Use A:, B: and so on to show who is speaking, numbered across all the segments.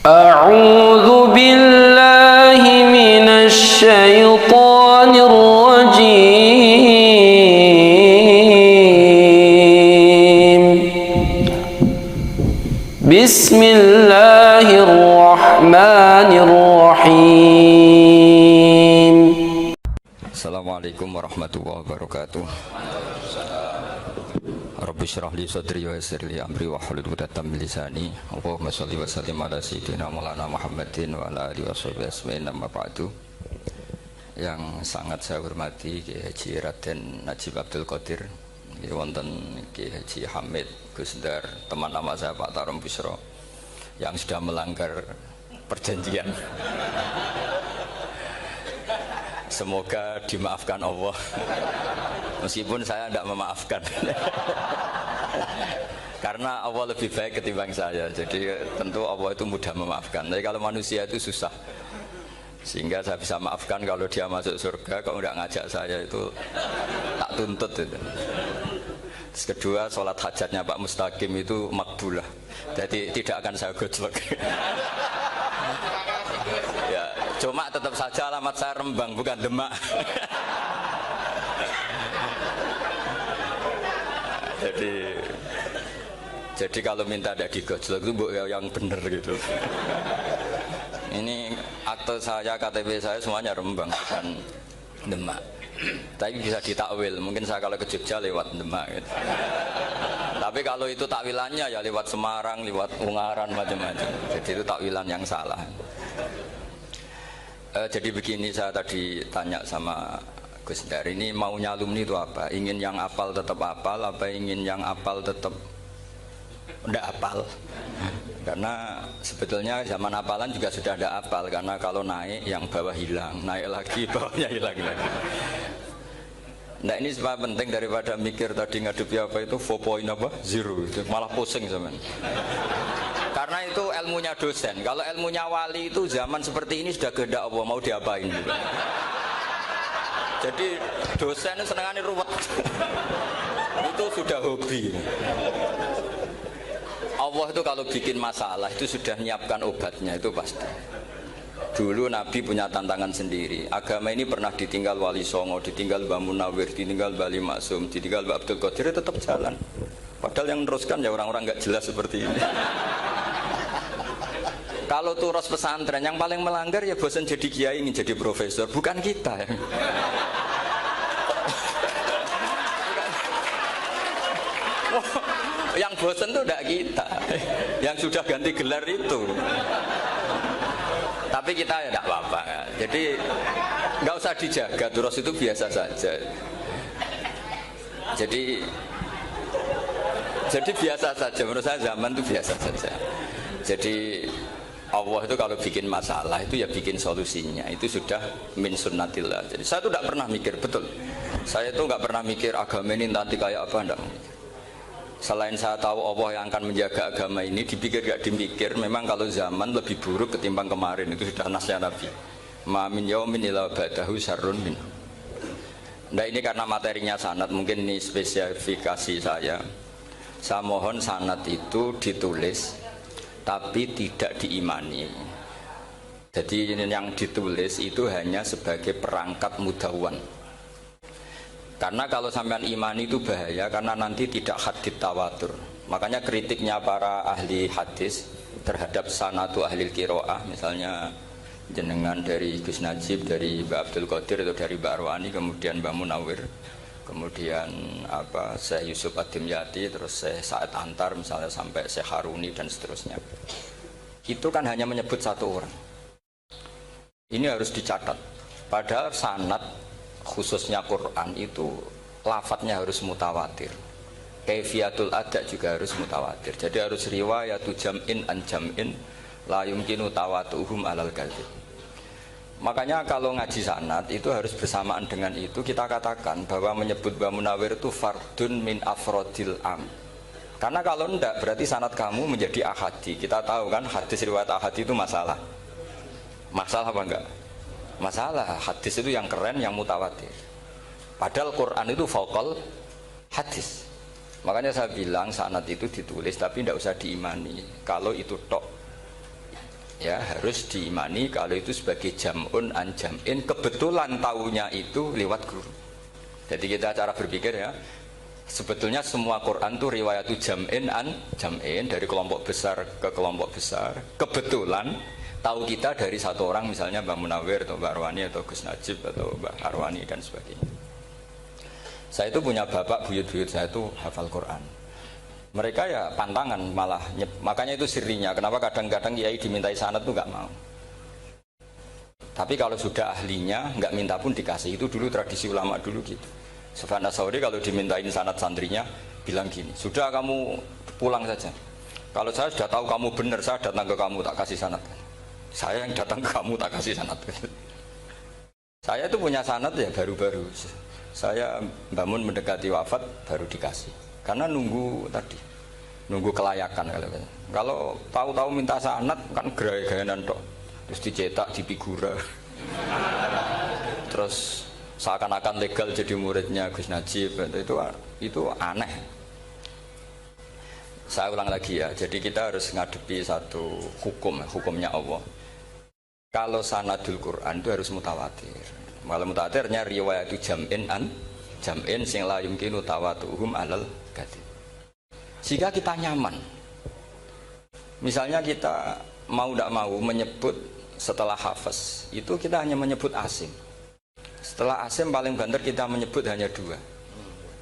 A: أعوذ بالله من الشيطان الرجيم بسم الله الرحمن الرحيم.
B: Assalamualaikum warahmatullahi wabarakatuh. Rabbi syrah li sadri wa yassir li amri wa hlul 'uqdatam min lisani. Allahumma shalli wa sallim ala sayyidina Maulana Muhammadin wa ala alihi washabihi ajmain, amma ba'du. Yang sangat saya hormati Kiai Haji Raden Najib Abdul Qadir, wonten Kiai Haji Hamid Gusdar, teman lama saya Pak Tarom Busro yang sudah melanggar perjanjian. Semoga dimaafkan Allah, meskipun saya tidak memaafkan. Karena Allah lebih baik ketimbang saya, jadi tentu Allah itu mudah memaafkan. Tapi kalau manusia itu susah, sehingga saya bisa maafkan kalau dia masuk surga. Kalau tidak ngajak saya itu tak tuntut itu. Terus kedua, sholat hajatnya Pak Mustaqim itu makbulah, jadi tidak akan saya gojlok. Ya, cuma tetap saja alamat saya Rembang, bukan Demak. Jadi kalau minta ada digojlok itu yang bener gitu. Ini akte saya, KTP saya semuanya Rembang, bukan Demak. Tapi bisa ditakwil, mungkin saya kalau ke Jogja lewat Demak gitu. Tapi kalau itu takwilannya ya lewat Semarang, lewat Ungaran, macam-macam. Jadi itu takwilan yang salah. Jadi begini, saya tadi tanya sama Gus Dar, ini maunya alumni itu apa? Ingin yang apal tetap apal, apa ingin yang apal tetap tidak apal? Karena sebetulnya zaman apalan juga sudah ada apal, karena kalau naik yang bawah hilang, naik lagi bawahnya hilang lagi. Nah ini sebab penting daripada mikir tadi ngadepi apa itu 4.0 itu malah pusing zaman. Karena itu ilmunya dosen. Kalau ilmunya wali itu zaman seperti ini sudah kehendak Allah, mau diapain gitu. Jadi dosen itu senengannya ruwet. Itu sudah hobi. Allah itu kalau bikin masalah itu sudah menyiapkan obatnya, itu pasti. Dulu Nabi punya tantangan sendiri. Agama ini pernah ditinggal Wali Songo, ditinggal Mbah Munawir, ditinggal Bali Maksum, ditinggal Mbah Abdul Qadir, tetap jalan. Padahal yang meneruskan ya orang-orang nggak jelas seperti ini. Kalau turus pesantren yang paling melanggar ya bosan jadi kiai ingin jadi profesor, bukan kita ya. Yang bosan itu tidak kita, yang sudah ganti gelar itu. Tapi kita ya tidak apa-apa ya. Jadi nggak usah dijaga, turus itu biasa saja. Jadi biasa saja, menurut saya zaman itu biasa saja. Jadi Allah itu kalau bikin masalah itu ya bikin solusinya, itu sudah min sunnatillah. Jadi saya itu tidak pernah mikir, betul, saya itu nggak pernah mikir agama ini nanti kayak apa, enggak. Selain saya tahu Allah yang akan menjaga agama ini, dipikir gak dipikir, memang kalau zaman lebih buruk ketimbang kemarin, itu sudah nasnya Nabi. Ma min yaumin illa ba'dahu syarrun min. Nah ini karena materinya sanad, mungkin ini spesifikasi saya. Saya mohon sanad itu ditulis tapi tidak diimani. Jadi yang ditulis itu hanya sebagai perangkat mudawwan. Karena kalau sampean imani itu bahaya, karena nanti tidak hadits tawatur. Makanya kritiknya para ahli hadis terhadap sanatu ahli qiraah, misalnya jenengan dari Gus Najib, dari Mbak Abdul Qadir atau dari Mbak Arwani, kemudian Mbak Munawir, kemudian Syekh Yusuf Ad-Dimyati, terus Syekh Sa'ad Antar, misalnya sampai Syekh Haruni dan seterusnya. Itu kan hanya menyebut satu orang. Ini harus dicatat. Padahal sanad khususnya Quran itu lafadznya harus mutawatir. Kaifiyatul ada juga harus mutawatir. Jadi harus riwayatu jam'in an jam'in la yumkinu tawatuhum alal kadzib. Makanya kalau ngaji sanad itu harus bersamaan dengan itu kita katakan bahwa menyebut Mbah Munawir itu fardun min afrodil am. Karena kalau enggak berarti sanad kamu menjadi ahadi. Kita tahu kan hadis riwayat ahadi itu masalah. Masalah apa enggak? Masalah. Hadis itu yang keren, yang mutawatir. Padahal Quran itu fauqal hadis. Makanya saya bilang sanad itu ditulis tapi tidak usah diimani. Kalau itu tok. ya harus diimani kalau itu sebagai jam'un an jam'in, kebetulan taunya itu lewat guru. Jadi kita cara berpikir ya, sebetulnya semua Quran itu riwayat jam'in an jam'in, dari kelompok besar ke kelompok besar. Kebetulan tahu kita dari satu orang, misalnya Mbak Munawir atau Mbak Arwani atau Gus Najib atau Mbak Arwani dan sebagainya. Saya itu punya bapak, buyut-buyut saya itu hafal Quran. Mereka ya pantangan malah, makanya itu sirinya. Kenapa kadang-kadang kiai dimintai sanad tuh nggak mau. Tapi kalau sudah ahlinya nggak minta pun dikasih. Itu dulu tradisi ulama dulu gitu. Sufyan Ats-Tsauri kalau dimintain sanad santrinya bilang gini, sudah kamu pulang saja. Kalau saya sudah tahu kamu benar, saya datang ke kamu tak kasih sanad. Saya yang datang ke kamu tak kasih sanad. Saya itu punya sanad ya baru-baru. Saya bangun mendekati wafat baru dikasih. Karena nunggu tadi, nunggu kelayakan. Kalau tahu-tahu minta sanad kan gaya-gayanan tok. Terus dicetak di figura. Terus seakan-akan legal jadi muridnya Gus Najib. Itu aneh. Saya ulang lagi ya, jadi kita harus ngadepi satu hukumnya Allah. Kalau sanadul Quran itu harus mutawatir. Kalau mutawatirnya riwayat itu jam'in an jam'in sing la yumkinu tawatuhum alal gadid. Jika kita nyaman, misalnya kita mau tidak mau menyebut setelah hafaz, itu kita hanya menyebut asim. Setelah asim paling banter kita menyebut hanya dua,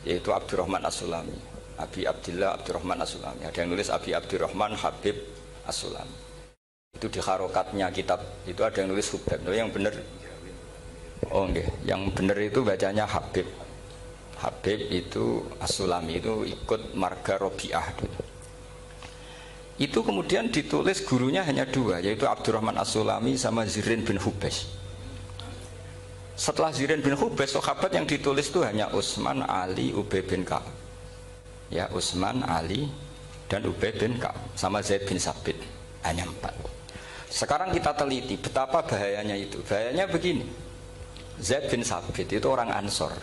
B: yaitu Abdurrahman As-Sulami, Abi Abdillah Abdurrahman As-Sulami. Ada yang nulis Abi Abdurrahman Habib As-Sulami. Itu di harokatnya kitab itu ada yang nulis Hubab. Yang benar, oh enggak, yang benar itu bacanya Habib. Habib itu As-Sulami, itu ikut marga Robi'ah dulu. Itu kemudian ditulis gurunya hanya dua, yaitu Abdurrahman As-Sulami sama Zirin bin Hubes. Setelah Zirin bin Hubes, sahabat yang ditulis itu hanya Utsman, Ali, Ubay bin Ka'ab. Ya, Utsman, Ali dan Ubay bin Ka'ab sama Zaid bin Sabit, hanya 4. Sekarang kita teliti betapa bahayanya itu. Bahayanya begini, Zaid bin Sabit itu orang Ansor.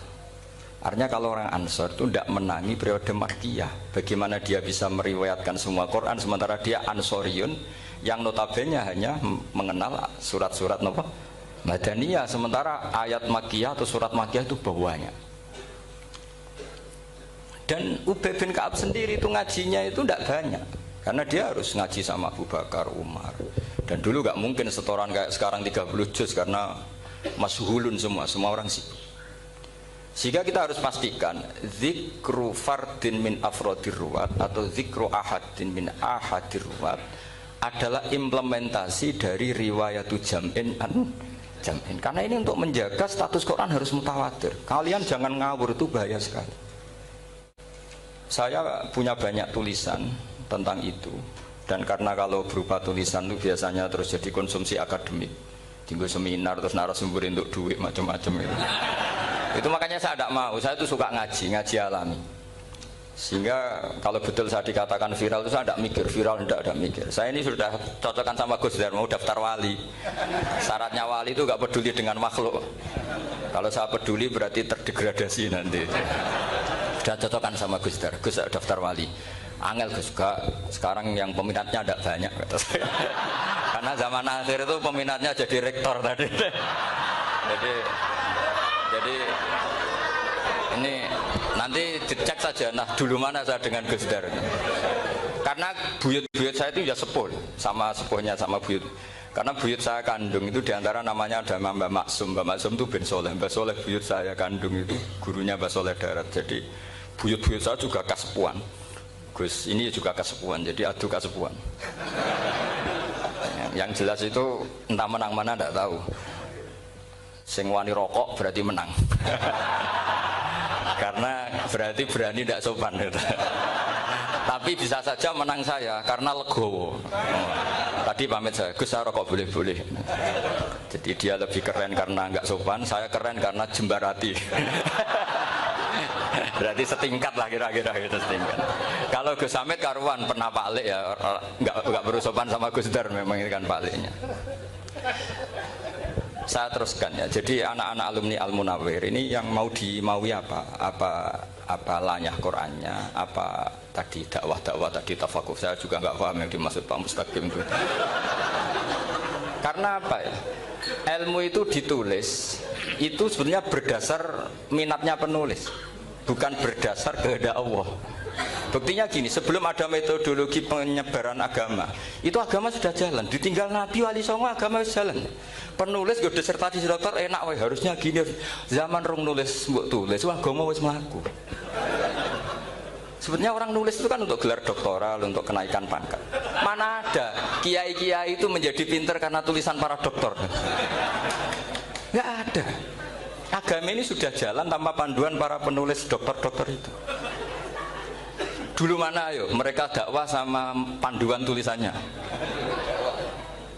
B: Artinya kalau orang Ansor itu tidak menangi periode Makkiyah. Bagaimana dia bisa meriwayatkan semua Quran sementara dia Ansoriun yang notabene hanya mengenal surat-surat Madaniyah, sementara ayat Makkiyah atau surat Makkiyah itu banyak. Dan Ubay bin Ka'ab sendiri itu ngajinya itu tidak banyak, karena dia harus ngaji sama Abu Bakar, Umar. Dan dulu nggak mungkin setoran kayak sekarang 30 juz karena masyhulun semua orang sibuk. Sehingga kita harus pastikan zikru fardin min afrodir ruwat atau zikru ahadin min ahadir ruwat adalah implementasi dari riwayatu jam'in an jam'in. Karena ini untuk menjaga status Quran harus mutawatir. Kalian jangan ngawur, itu bahaya sekali. Saya punya banyak tulisan tentang itu, dan karena kalau berupa tulisan itu biasanya terus jadi konsumsi akademik, tinggal seminar terus narasumber untuk duit macam-macam itu makanya saya tidak mau. Saya itu suka ngaji alami, sehingga kalau betul saya dikatakan viral itu saya tidak mikir, viral tidak mikir. Saya ini sudah cocokkan sama Gus Dar, mau daftar wali. Syaratnya wali itu gak peduli dengan makhluk. Kalau saya peduli berarti terdegradasi nanti. Sudah cocokkan sama Gus Dar, Gus daftar wali. Angel Gus, sekarang yang peminatnya tidak banyak kata saya. Karena zaman akhir itu peminatnya jadi rektor tadi. Jadi ini nanti dicek saja, nah dulu mana saya dengan Gus Dar. Karena buyut-buyut saya itu ya sepuh, sama sepuhnya sama buyut. Karena buyut saya kandung itu diantara namanya ada Mbak Maksum. Mbak Maksum itu bin Soleh. Mbak Soleh buyut saya kandung itu gurunya Mbak Soleh Darat. Jadi buyut-buyut saya juga kasepuan. Gus ini juga kasepuan, jadi adu kasepuan. Yang jelas itu entah menang mana tidak tahu. Sing wani rokok berarti menang. Karena berarti berani tidak sopan gitu. Tapi bisa saja menang saya karena legowo. Tadi pamit saya, Gus saya rokok boleh-boleh. Jadi dia lebih keren karena nggak sopan, saya keren karena jembarati. Berarti setingkat lah kira-kira gitu, setingkat. Kalau Gus Hamid karuan pernah palik ya, nggak perlu sopan sama Gus Dar, memang ini kan paliknya. Saya teruskan ya. Jadi anak-anak alumni Al-Munawwir ini yang mau dimaui apa lanyah Qurannya, apa tadi dakwah tadi tafakuh. Saya juga nggak paham yang dimaksud Pak Mustaqim itu. Karena apa ya? Ilmu itu ditulis itu sebenarnya berdasar minatnya penulis, bukan berdasar kehendak Allah. Buktinya gini, sebelum ada metodologi penyebaran agama, itu agama sudah jalan. Ditinggal Nabi Wali Songo agama sudah jalan. Penulis gue disertasi dokter enak, weh, harusnya gini. Zaman rong nulis, mbok tulis, wah agama wis mlaku. Sebenarnya orang nulis itu kan untuk gelar doktoral, untuk kenaikan pangkat. Mana ada kiai-kiai itu menjadi pinter karena tulisan para doktor? Nggak ada. Agama ini sudah jalan tanpa panduan para penulis dokter-dokter itu. Dulu mana ayo mereka dakwah sama panduan tulisannya?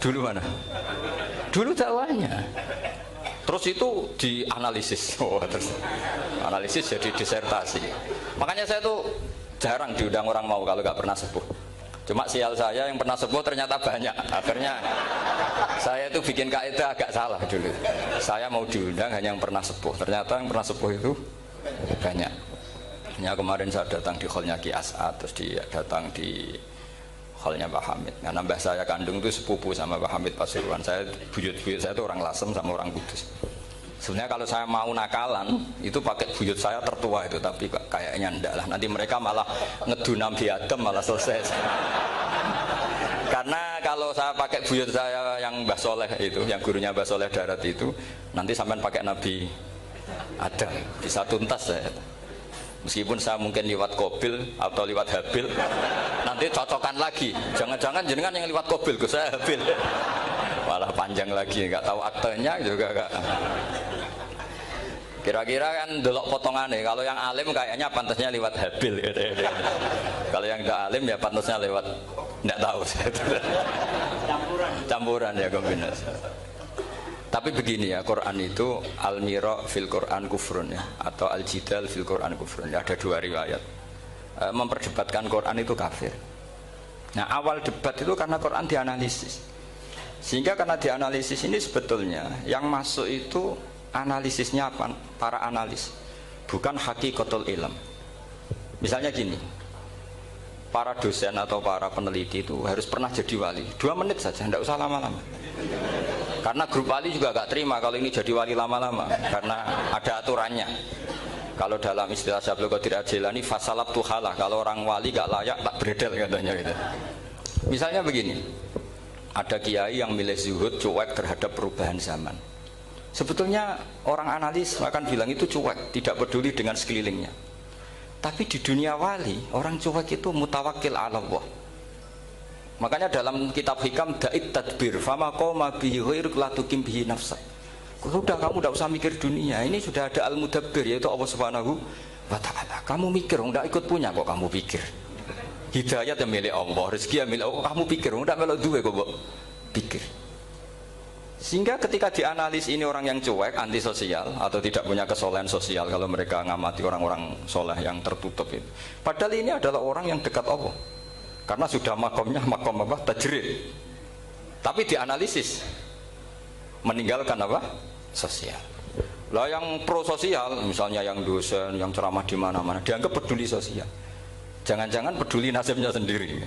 B: Dulu mana? Dulu dakwahnya. Terus itu dianalisis. Oh, terus analisis jadi disertasi. Makanya saya tuh jarang diundang orang mau kalau nggak pernah sepuh. Cuma sial saya yang pernah sepuh ternyata banyak. Akhirnya saya tuh bikin kaidah agak salah dulu. Saya mau diundang hanya yang pernah sepuh. Ternyata yang pernah sepuh itu banyak. Ya, kemarin saya datang di hallnya Ki As'ad, terus dia datang di hallnya Pak Hamid. Karena mbah saya kandung itu sepupu sama Pak Hamid Pasuruan. Saya buyut-buyut saya itu orang Lasem sama orang Kudus. Sebenarnya kalau saya mau nakalan itu pakai buyut saya tertua itu, tapi kayaknya enggak lah. Nanti mereka malah ngedunam di Adam malah selesai. Karena kalau saya pakai buyut saya yang Mbah Soleh itu, yang gurunya Mbah Soleh Darat itu, nanti sampean pakai Nabi Adam, bisa tuntas saya. Meskipun saya mungkin lewat Kobil atau lewat Habil, nanti cocokan lagi. Jangan-jangan jenengan yang lewat Kobil, saya Habil. Malah panjang lagi, nggak tahu aktenya juga nggak. Kira-kira kan delok potongannya. Kalau yang alim kayaknya pantasnya lewat Habil. Kalau yang nggak alim ya pantasnya lewat nggak tahu. Campuran ya, kombinasi. Tapi begini ya, Quran itu al-mira fil Quran kufrun ya, atau al-jidal fil Quran kufrun ya, ada dua riwayat. Memperdebatkan Quran itu kafir. Nah, awal debat itu karena Quran dianalisis. Sehingga karena dianalisis ini sebetulnya yang masuk itu analisisnya para analis, bukan hakikatul ilm. Misalnya gini, para dosen atau para peneliti itu harus pernah jadi wali 2 menit saja, tidak usah lama-lama. Karena grup wali juga gak terima kalau ini jadi wali lama-lama, karena ada aturannya. Kalau dalam istilah Syaikhul Qadir Al-Jilani, fasalab tuhalah, kalau orang wali gak layak tak beredel katanya gitu. Misalnya begini, ada kiai yang milih zuhud, cuek terhadap perubahan zaman. Sebetulnya orang analis akan bilang itu cuek, tidak peduli dengan sekelilingnya. Tapi di dunia wali, orang cuek itu mutawakkil ala Allah. Makanya dalam kitab hikam da'it tadbir fama qoma bihi ghairuk la tuqim bihi nafsak. Sudah, kamu tidak usah mikir dunia, ini sudah ada al-mudabbir, yaitu Allah Subhanahu wa ta'ala. Kamu mikir, tidak ikut punya kok kamu pikir. Hidayat yang milik Allah, rezeki yang milik Allah, kamu pikir, tidak melok duwe kok pikir. Sehingga ketika dianalis ini orang yang cuek, antisosial atau tidak punya kesolehan sosial, kalau mereka ngamati orang-orang soleh yang tertutup itu, padahal ini adalah orang yang dekat Allah. Karena sudah makomnya makom apa? Tajrid. Tapi dianalisis meninggalkan apa? Sosial. Lah yang pro sosial, misalnya yang dosen, yang ceramah di mana-mana, dianggap peduli sosial. Jangan-jangan peduli nasibnya sendiri.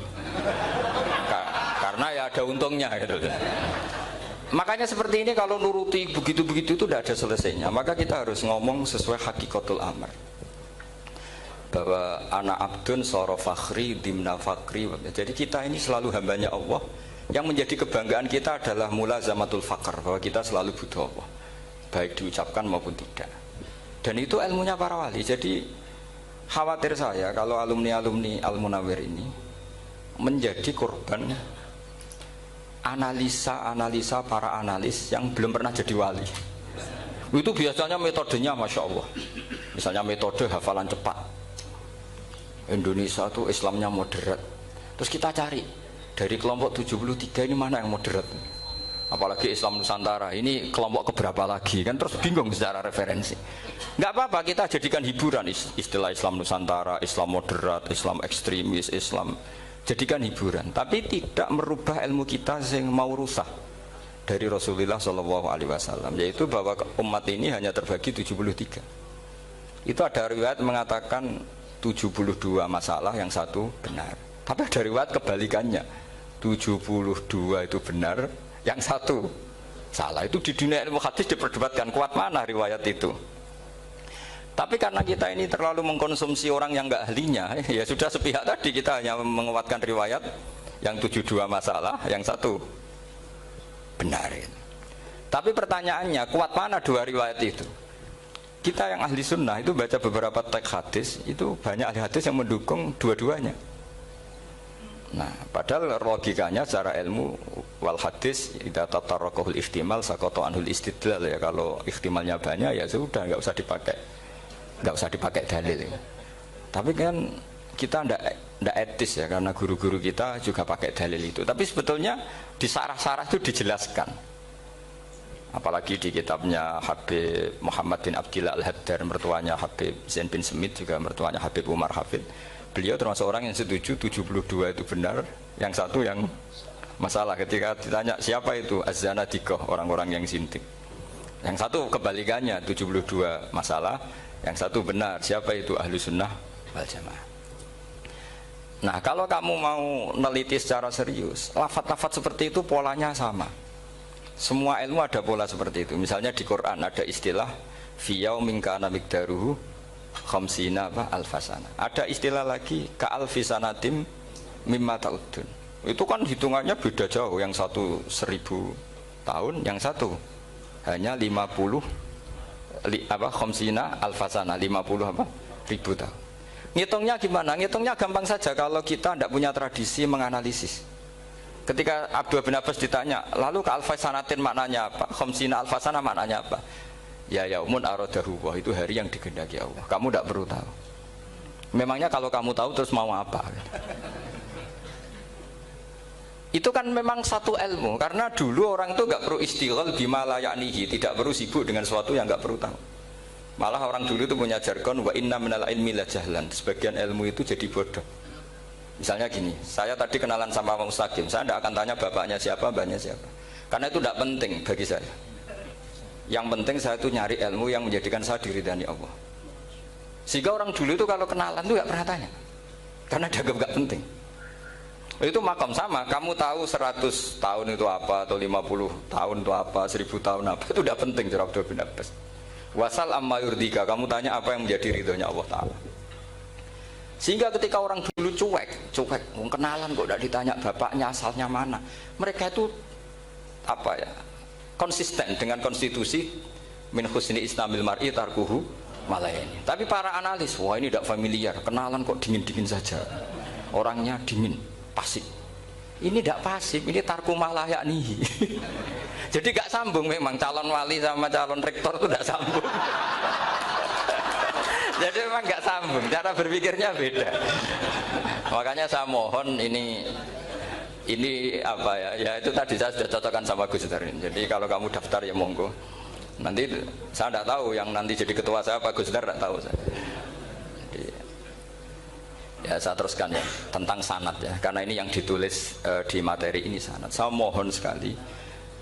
B: Karena ya ada untungnya gitu. Makanya seperti ini kalau nuruti begitu-begitu itu tidak ada selesainya. Maka kita harus ngomong sesuai hakikatul amr. Bahwa anak abdun soro fakhri dimna fakri. Jadi kita ini selalu hambanya Allah. Yang menjadi kebanggaan kita adalah mulazamatul fakr, bahwa kita selalu butuh Allah, baik diucapkan maupun tidak. Dan itu ilmunya para wali. Jadi khawatir saya kalau alumni-alumni Al-Munawwir ini menjadi korban analisa-analisa para analis yang belum pernah jadi wali. Itu biasanya metodenya Masya Allah. Misalnya metode hafalan cepat. Indonesia tuh Islamnya moderat. Terus kita cari dari kelompok 73 ini mana yang moderat. Apalagi Islam Nusantara ini kelompok keberapa lagi kan, terus bingung secara referensi. Nggak apa-apa, kita jadikan hiburan istilah Islam Nusantara, Islam moderat, Islam ekstremis, Islam, jadikan hiburan. Tapi tidak merubah ilmu kita yang mau rusak dari Rasulullah SAW, yaitu bahwa umat ini hanya terbagi 73. Itu ada riwayat mengatakan 72 masalah, yang satu benar. Tapi ada riwayat kebalikannya, 72 itu benar, yang satu salah. Itu di dunia ilmu hadis diperdebatkan kuat mana riwayat itu. Tapi karena kita ini terlalu mengkonsumsi orang yang nggak ahlinya, ya sudah sepihak tadi kita hanya menguatkan riwayat yang 72 masalah, yang satu benar. Tapi pertanyaannya, kuat mana dua riwayat itu? Kita yang ahli sunnah itu baca beberapa teks hadis, itu banyak ahli hadis yang mendukung dua-duanya. Nah, padahal logikanya secara ilmu wal hadis idza tatarraqahul ihtimal saqata anhul istidlal, ya kalau ihtimalnya banyak ya sudah nggak usah dipakai dalil. Tapi kan kita ndak etis ya, karena guru-guru kita juga pakai dalil itu. Tapi sebetulnya di sarah-sarah itu dijelaskan. Apalagi di kitabnya Habib Muhammad bin Abdillah Al-Haddar, mertuanya Habib Zain bin Smith, juga mertuanya Habib Umar Hafid. Beliau termasuk orang yang setuju 72 itu benar, yang satu yang masalah. Ketika ditanya siapa itu Az-Zanadiqah, orang-orang yang zintik. Yang satu kebalikannya, 72 masalah, yang satu benar, siapa itu Ahlu Sunnah wal Jamaah. Nah, kalau kamu mau neliti secara serius, lafaz-lafaz seperti itu polanya sama. Semua ilmu ada pola seperti itu. Misalnya di Quran ada istilah fi yaumin kana miqdaruhu khamsina alfasana. Ada istilah lagi ka'alfisanatim mimma ta'udun. Itu kan hitungannya beda jauh, yang satu 1000 tahun, yang satu hanya 50 khamsina alfasana, 50 ribu tahun. Ngitungnya gimana? Ngitungnya gampang saja kalau kita tidak punya tradisi menganalisis. Ketika Abdullah bin Abbas ditanya, lalu ke alfasanatin maknanya apa? Khamsina alfasana maknanya apa? Ya yaumun aradahu, wah itu hari yang dikehendaki Allah. Kamu tidak perlu tahu. Memangnya kalau kamu tahu terus mau apa? Itu kan memang satu ilmu, karena dulu orang itu nggak perlu istighol bima la ya'nihi, tidak perlu sibuk dengan sesuatu yang nggak perlu tahu. Malah orang dulu itu punya jargon wa inna minal ilmi la jahlan, sebagian ilmu itu jadi bodoh. Misalnya gini, saya tadi kenalan sama Pak Mustaqim, saya tidak akan tanya bapaknya siapa, mbaknya siapa, karena itu tidak penting bagi saya. Yang penting saya itu nyari ilmu yang menjadikan saya diridani Allah. Sehingga orang dulu itu kalau kenalan itu nggak pernah tanya, karena dianggap nggak penting. Itu makam sama, kamu tahu 100 tahun itu apa, atau 50 tahun itu apa, 1000 tahun apa, itu tidak penting. Jawab Abdul bin Abbas, wasal amma yurdika, kamu tanya apa yang menjadi ridhonya Allah Ta'ala. Sehingga ketika orang dulu cuek, kenalan kok tidak ditanya bapaknya asalnya mana, mereka itu apa ya, konsisten dengan konstitusi min husni islamil mar'i tarkuhu malayani. Tapi para analis, wah ini tidak familiar, kenalan kok dingin-dingin saja, orangnya dingin, pasif. Ini tidak pasif, ini tarku malah yaknihi. Jadi gak sambung, memang calon wali sama calon rektor itu tidak sambung. Jadi memang gak sambung, cara berpikirnya beda. Makanya saya mohon ini apa ya, ya itu tadi saya sudah cocokkan sama Gus Dar. Jadi kalau kamu daftar ya monggo. Nanti saya tidak tahu yang nanti jadi ketua saya Pak Gus Dar, tidak tahu saya. Jadi, ya saya teruskan ya tentang sanad ya, karena ini yang ditulis di materi ini sanad. Saya mohon sekali,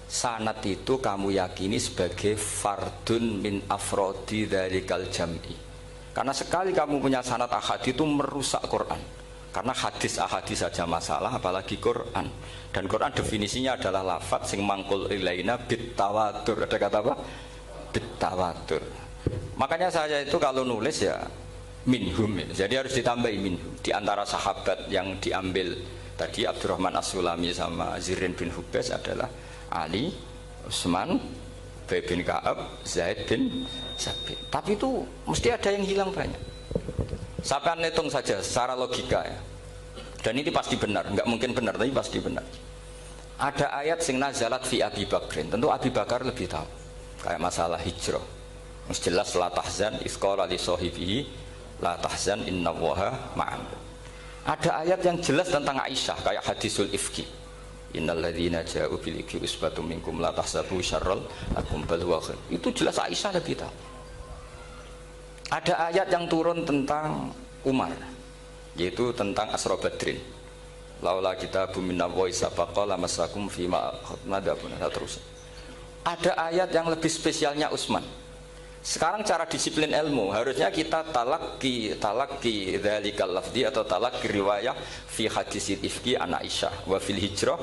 B: sanad itu kamu yakini sebagai fardun min afrodi dzalikal jam'i. Karena sekali kamu punya sanad ahad itu merusak Quran. Karena hadis ahadis saja masalah, apalagi Quran. Dan Quran definisinya adalah lafadz sing mangkul ilaina bit tawatur. Ada kata apa? Bit tawatur. Makanya saya itu kalau nulis ya minhum, jadi harus ditambahi minhum. Di antara sahabat yang diambil tadi Abdurrahman As-Sulami sama Zirin bin Hubes adalah Ali, Utsman, Ubay bin Ka'ab, Zaid bin Sabit. Tapi itu mesti ada yang hilang banyak. Sampai hitung saja secara logika ya. Dan ini pasti benar, nggak mungkin benar tapi pasti benar. Ada ayat sing nazalat fi Abi Bakrin, tentu Abi Bakar lebih tahu. Kayak masalah hijrah. Mesti jelas la tahzan isqala li sahibihi la tahzan innallaha ma'an. Ada ayat yang jelas tentang Aisyah kayak hadisul ifki. Innalladzina ja'u bil ifki usbatum minkum la tahsabu syarral lakum bal huwa khair. Itu jelas Aisyah lebih tahu. Ada ayat yang turun tentang Umar, yaitu tentang Asra Badrin. Laula kitabum minallah sabaqa lamassakum fima nadabun terus. Ada ayat yang lebih spesialnya Utsman. Sekarang cara disiplin ilmu harusnya kita talaqi dzalikal lafzi atau talaqi riwayah fi hadisil ifki an Aisyah wa fil hijrah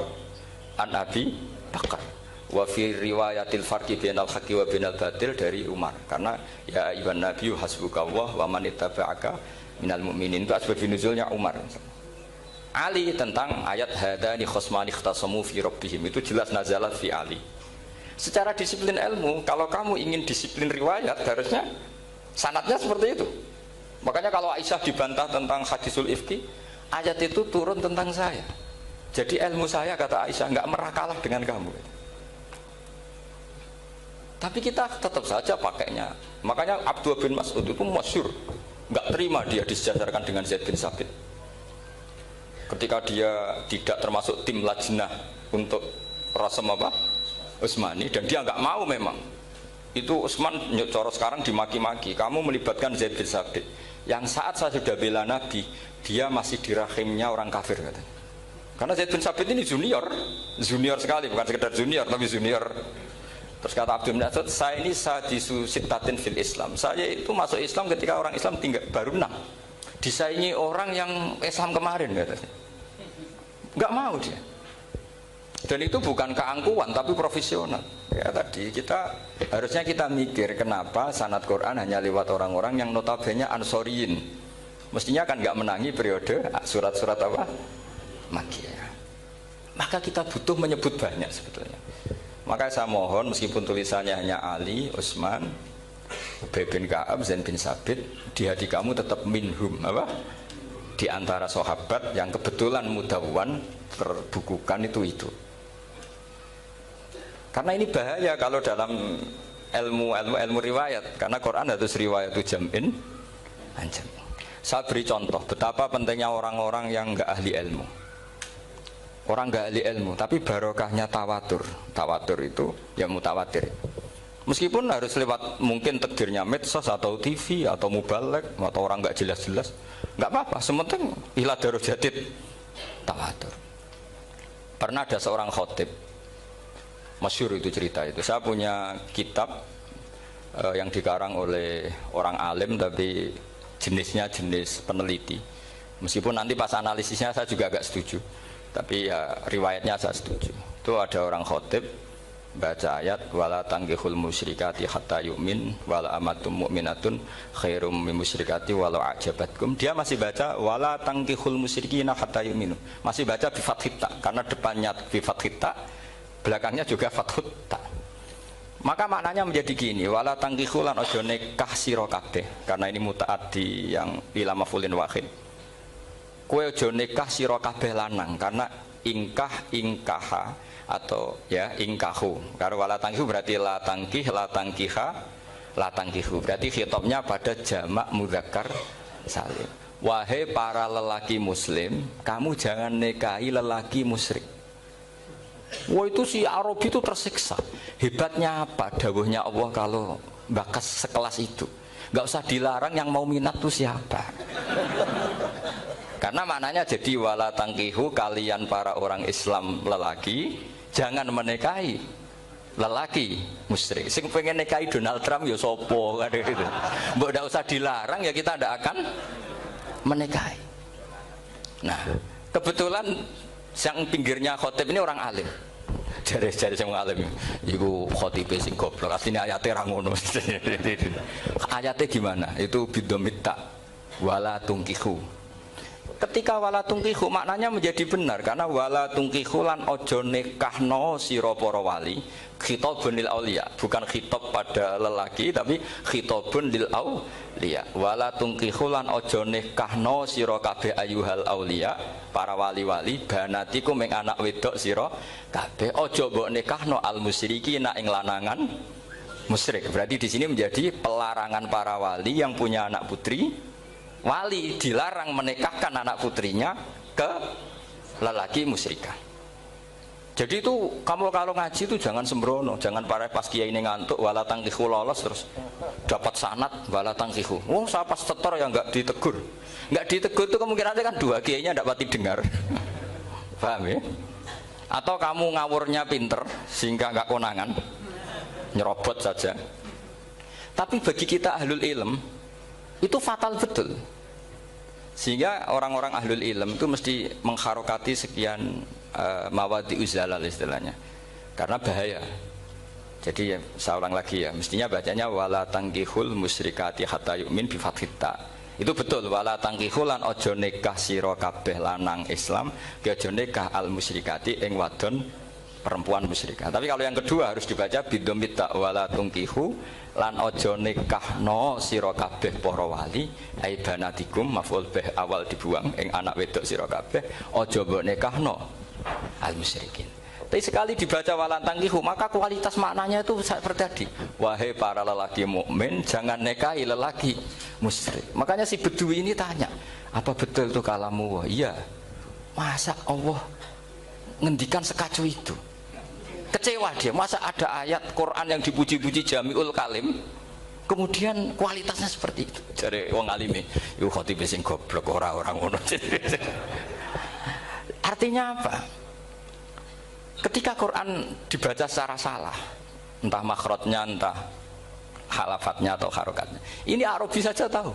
B: an Abi Bakar. wa fi riwayatil farqi bainal haqqi wa bainal batil dari Umar, karena ya ayyuhan nabiyyu hasbukallah wa man ittaba'aka minal mu'minin, itu asbab nuzulnya Umar. Ali tentang ayat hadani khosmani ikhtasamu fi rabbihim, itu jelas nazalat fi Ali. Secara disiplin ilmu, kalau kamu ingin disiplin riwayat, harusnya sanadnya seperti itu. Makanya kalau Aisyah dibantah tentang hadisul ifki, ayat itu turun tentang saya. Jadi ilmu saya, kata Aisyah, nggak merah kalah dengan kamu. Tapi kita tetap saja pakainya. Makanya Abdullah bin Mas'ud itu masyhur, nggak terima dia disejajarkan dengan Zaid bin Sabit. Ketika dia tidak termasuk tim lajnah untuk rasam apa? Utsmani, dan dia nggak mau memang. Itu Utsman coro sekarang dimaki-maki, kamu melibatkan Zaid bin Sabit. Yang saat saya sudah bela Nabi, dia masih di rahimnya orang kafir katanya. Karena Zaid bin Sabit ini junior sekali, bukan sekedar junior tapi junior. Terus kata Abdul Nasir, saya ini sadisu sittatin fil Islam. Saya itu masuk Islam ketika orang Islam tinggal baru 6. Disaingi orang yang Islam kemarin katanya. Nggak mau dia. Dan itu bukan keangkuhan tapi profesional. Ya tadi harusnya kita mikir kenapa sanad Quran hanya lewat orang-orang yang notabene ansoriyin. Mestinya kan nggak menangi periode surat-surat apa? Makkiyah. Maka kita butuh menyebut banyak sebetulnya. Maka saya mohon meskipun tulisannya hanya Ali, Utsman, Ubay bin Ka'ab, Zaid bin Sabit, di hati kamu tetap minhum apa? Di antara sahabat yang kebetulan mudawwan terbukukan itu. Karena ini bahaya kalau dalam ilmu riwayat, karena Quran harus riwayat itu jam'in anjam. Saya beri contoh betapa pentingnya orang-orang yang enggak ahli ilmu. Orang enggak ahli ilmu tapi barokahnya tawatur. Tawatur itu ya mutawatir. Meskipun harus lewat mungkin takdirnya medsos atau TV atau mubalek atau orang enggak jelas-jelas, enggak apa-apa, sementing ila darujatid tawatur. Pernah ada seorang khotib, masyhur itu cerita itu. Saya punya kitab yang dikarang oleh orang alim tapi jenisnya jenis peneliti. Meskipun nanti pas analisisnya saya juga agak setuju, tapi ya riwayatnya saya setuju. Itu ada orang khotib baca ayat wala tangkihul musyrikati hatta yu'min wala amatum mu'minatun khairum min musyrikati walau ajabatkum. Dia masih baca wala tangkihul musyrikina hatta yu'minu, masih baca bi fathita karena depannya bi fathita, belakangnya juga fathut ta. Maka maknanya menjadi gini, wala tangkihu lan ojo nikah sira kabeh, karena ini mutaaddi yang ila mafulin wahid. Kowe ojo nikah sira kabeh lanang, karena ingkaha atau ya ingkahu. Karena wala tangkihu berarti la tangkiha, la tangkihu. Berarti khitabnya pada jamak mudzakkar salim. Wahai para lelaki muslim, kamu jangan nikahi lelaki musyrik. Wah itu si Arabi itu tersiksa. Hebatnya apa dawuhnya Allah kalau bakas sekelas itu? Gak usah dilarang, yang mau minat tuh siapa? Karena maknanya jadi wala tangkihu, kalian para orang Islam lelaki jangan menikahi lelaki musyrik. Sing pengen nikahi Donald Trump ya sopo kan gitu. Mbok ndak usah dilarang ya kita ndak akan menikahi. Nah, kebetulan yang pinggirnya khotib ini orang alim. Jare sing alim iku khotibe sing goblok. Asline ayate ra ngono. Ayate gimana? Itu bidomita wala tungkihu. Ketika wala tungkihu maknanya menjadi benar, karena wala tungkihu lan ojo nikahno sira para wali, khitabun lil auliya, bukan khitab pada lelaki tapi khitabun lil auliya. Wala tungkihu lan ojo nikahno sira kabeh ayuhal auliya, para wali-wali, banatiku meng anak wedok sira kabeh, ojo mbok nikahno al musyrikina ing lanangan musyrik. Berarti di sini menjadi pelarangan para wali yang punya anak putri. Wali dilarang menikahkan anak putrinya ke lelaki musyrikah. Jadi itu kamu kalau ngaji itu jangan sembrono, jangan pas kiai ini ngantuk wala tangkihu lolos terus dapat sanad wala tangkihu. Oh saya pas setor ya nggak ditegur, nggak ditegur itu kemungkinannya kan dua kiainya tidak pati dengar. Paham ya? Atau kamu ngawurnya pinter sehingga nggak konangan, nyerobot saja. Tapi bagi kita ahlul ilm itu fatal betul, sehingga orang-orang ahlul ilm itu mesti mengharokati sekian mawadi uzalal istilahnya. karena bahaya. Jadi saya ulang lagi ya, mestinya bacanya wala tangkihul musyrikati hatta yu'min bi fathita. Itu betul, wala tangkihul lan ojo nikah sira kabeh lanang Islam, ojo nikah al musyrikati ing wadon perempuan musyrikah. Tapi kalau yang kedua harus dibaca bidomit ta wala tungkihu lan ojo nikahno sira kabeh para wali ai banatikum maf'ul bih awal dibuang ing anak wedok sira kabeh ojo mbok nikahno al musyrikin. Tapi sekali dibaca walantangihu maka kualitas maknanya itu seperti tadi. Wahai para lelaki mukmin, jangan nikahi lelaki musyrik. Makanya si Bedui ini tanya, apa betul itu kalamu? Iya. Masa Allah ngendikan sekacau itu? Kecewa dia. Masa ada ayat Quran yang dipuji-puji Jamiul Kalim, kemudian kualitasnya seperti itu? Dari wong alime, yo khotibe sing goblok orang ngono. Artinya apa? Ketika Quran dibaca secara salah, entah makhrajnya, entah halafatnya atau harokatnya, ini Arabi saja tahu.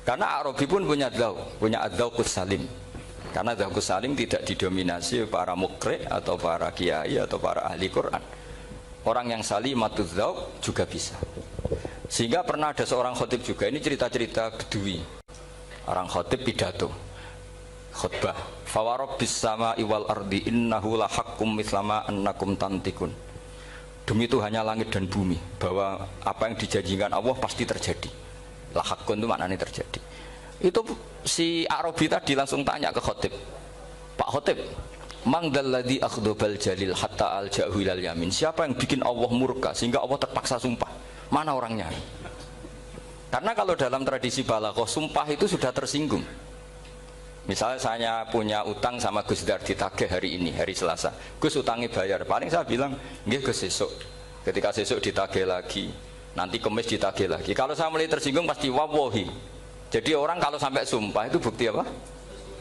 B: Karena Arabi pun punya adzauqus salim. Karena adzauqus salim tidak didominasi para mukri atau para kiai atau para ahli Quran. Orang yang salimatuz dzauq juga bisa. Sehingga pernah ada seorang khotib juga, ini cerita-cerita Bedui. Orang khotib pidato khutbah, fawarabbis sama'i wal ardi innahu lahaqqum mislama annakum tantikun. Demi Tuhannya langit dan bumi, bahwa apa yang dijanjikan Allah pasti terjadi. Lahaqqun itu maknanya terjadi. Itu si Arabi tadi langsung tanya ke khotib, Pak khotib, mang dalladzi akhdobal jalil hatta alja'hu ilal yamin. Siapa yang bikin Allah murka sehingga Allah terpaksa sumpah? Mana orangnya? Karena kalau dalam tradisi balaghah, sumpah itu sudah tersinggung. Misalnya saya punya utang sama Gus Dar ditagih hari ini, hari Selasa. Gus utangnya bayar, paling saya bilang, nggih Gus sesuk. Ketika sesuk ditagih lagi, nanti Kamis ditagih lagi. Kalau saya mulai tersinggung pasti wawahi. Jadi orang kalau sampai sumpah itu bukti apa?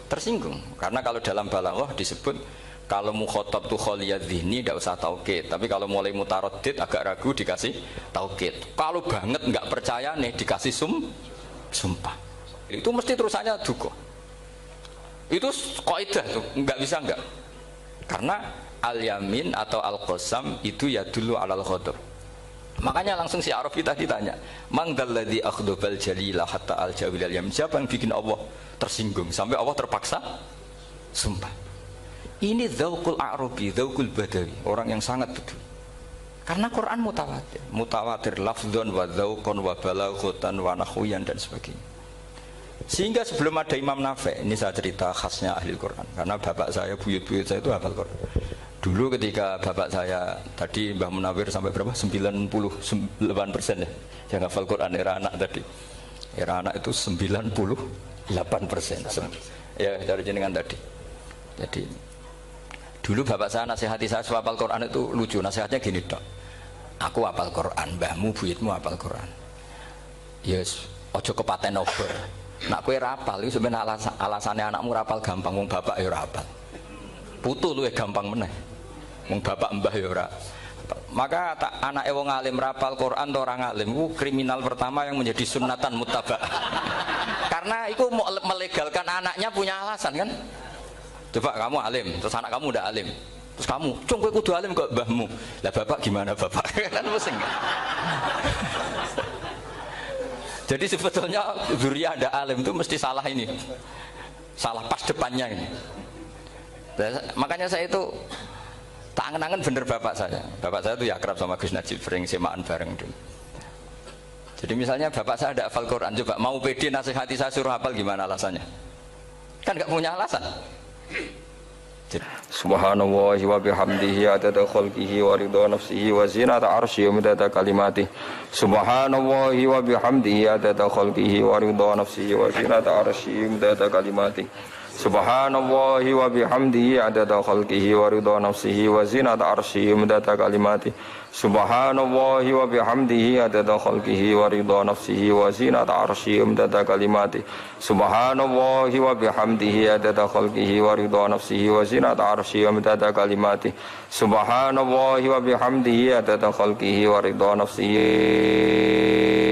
B: Tersinggung. Karena kalau dalam balaghah disebut kalau mukhatab tu khaliyadz dzihni tidak usah taukid. Tapi kalau mulai mutaraddid agak ragu dikasih taukid. Kalau banget nggak percaya nih dikasih sumpah. Itu mesti terusannya duga. Itu kaidah tuh, nggak bisa enggak. Karena al-yamin atau al-qasam itu ya dulu alal ghadab. Makanya langsung si Arabi tadi tanya, "Man dalladzi akhdabal jalila hatta al-jawil al-yamin?" Siapa yang bikin Allah tersinggung sampai Allah terpaksa sumpah? Ini dzauqul Arabi, dzauqul Badawi, orang yang sangat betul. Karena Quran mutawatir lafdzon wa dzauqon wa balaghatan wa nahwiyan dan sebagainya. Sehingga sebelum ada Imam Nafi', ini saya cerita khasnya ahli Quran, karena bapak saya, buyut-buyut saya itu hafal Quran. Dulu ketika bapak saya tadi Mbah Munawir sampai berapa? 98% ya yang hafal Quran, era anak tadi. Era anak itu 98%. Ya dari jenengan tadi. Jadi dulu bapak saya nasihati saya hafal Quran itu lucu, nasihatnya gini dok. Aku hafal Quran, mbahmu buyutmu hafal Quran. Yes, ojo kepaten obor. Nak kowe rapal itu sebenarnya alasannya anakmu rapal gampang, wong bapak ya rapal. Putu luwih gampang meneh. Wong bapak mbah ya ora. Maka anake wong alim rapal Quran atau orang alim itu kriminal pertama yang menjadi sunatan muttaba. Karena itu mau melegalkan anaknya punya alasan kan. Coba kamu alim, terus anak kamu udah alim. Terus kamu, "Cung kowe kudu alim kok mbahmu." Lah bapak gimana bapak? Kan pusing. Jadi sebetulnya dzurriyyah ada alim itu mesti salah ini, salah pas depannya ini. Makanya saya itu tak angen-angen bener bapak saya. Bapak saya itu ya akrab sama Gus Najib, sering semaan bareng dulu. Jadi misalnya bapak saya ada hafal Quran, coba mau pede nasihati saya suruh hafal gimana alasannya? Kan nggak punya alasan.
C: Subhanallah wa bihamdihi adada khalqihi wa ridha nafsihi wa zinata arsyihi wa midada kalimatihi. Subhanallah wa bihamdihi adada khalqihi wa ridha nafsihi wa zinata arsyihi wa midada kalimatihi. Subhanallah wa bihamdihi adada khalqihi wa ridha nafsihi wa zinata arsyihi wa midada kalimatihi. Subhanallah wa bihamdihi adada khalqihi wa ridha nafsihi wa zinata arsyihi wa midada kalimatihi. Subhanallah wa bihamdihi adada khalqihi wa ridha nafsihi wa zinata arsyihi wa midada kalimatihi. Subhanallah wa bihamdihi adada khalqihi wa ridha nafsihi wa zinata arsyihi wa midada kalimatihi. Subhanallah wa bihamdihi adada khalqihi wa ridha nafsihi wa zinata arsyihi wa midada kalimatihi. Subhanallah wa bihamdihi adada khalqihi wa ridha nafsihi wa zinata arsyihi wa midada kalimatihi. Subhanallah wa bihamdihi adada khalqihi wa ridha nafsihi wa zinata arsyihi wa midada kalimatihi.